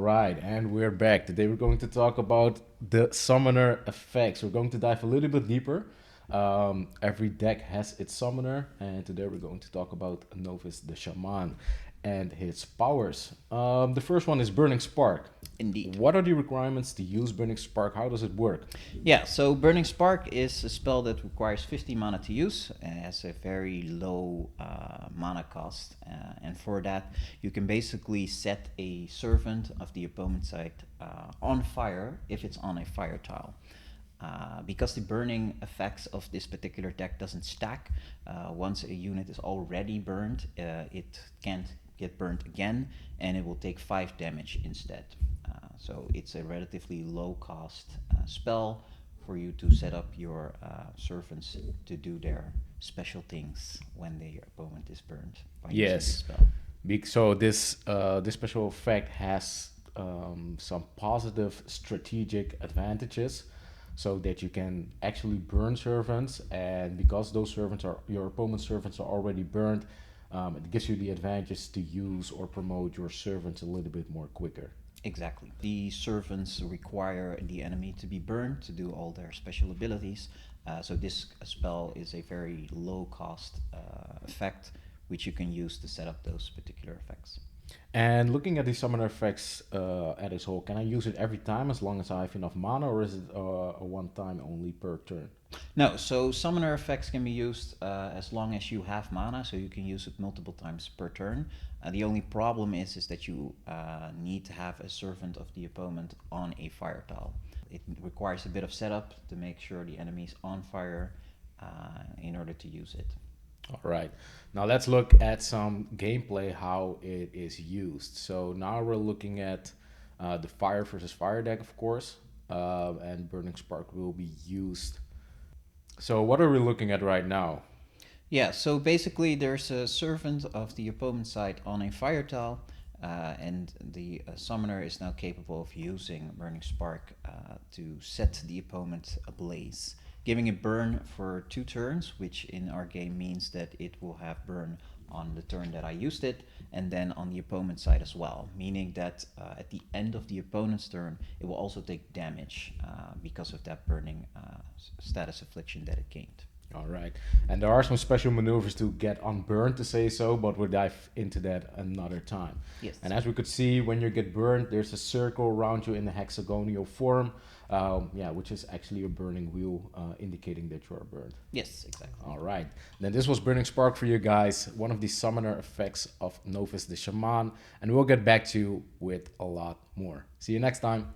right, and we're back. Today we're going to talk about the summoner effects. We're going to dive a little bit deeper. Every deck has its summoner, and today we're going to talk about Novis the Shaman and his powers. The first one is Burning Spark. Indeed. What are the requirements to use Burning Spark? How does it work? Yeah, so Burning Spark is a spell that requires 50 mana to use and has a very low mana cost. And for that, you can basically set a servant of the opponent's side on fire if it's on a fire tile. Because the burning effects of this particular deck doesn't stack, once a unit is already burned, it can't get burnt again, and it will take 5 damage instead. So it's a relatively low cost spell for you to set up your servants to do their special things when their opponent is burned by using this Yes. spell. So this special effect has some positive strategic advantages, so that you can actually burn servants, and because those servants are your opponent's servants are already burned, it gives you the advantage to use or promote your servants a little bit more quicker. Exactly. The servants require the enemy to be burned to do all their special abilities. So this spell is a very low cost effect which you can use to set up those particular effects. And looking at the summoner effects at its whole, can I use it every time as long as I have enough mana, or is it a one time only per turn? No, so summoner effects can be used as long as you have mana, so you can use it multiple times per turn. The only problem is that you need to have a servant of the opponent on a fire tile. It requires a bit of setup to make sure the enemy is on fire in order to use it. All right. Now let's look at some gameplay, how it is used. So now we're looking at the fire versus fire deck, of course, and Burning Spark will be used. So what are we looking at right now? Yeah, so basically there's a servant of the opponent's side on a fire tile, and the summoner is now capable of using Burning Spark to set the opponent ablaze, giving it burn for 2 turns, which in our game means that it will have burn on the turn that I used it, and then on the opponent's side as well, meaning that at the end of the opponent's turn, it will also take damage because of that burning status affliction that it gained. All right. And there are some special maneuvers to get unburned, to say so, but we'll dive into that another time. Yes. And as we could see, when you get burned, there's a circle around you in the hexagonal form, which is actually a burning wheel indicating that you are burned. Yes, exactly. All right. Then this was Burning Spark for you guys, one of the summoner effects of Novis the Shaman, and we'll get back to you with a lot more. See you next time.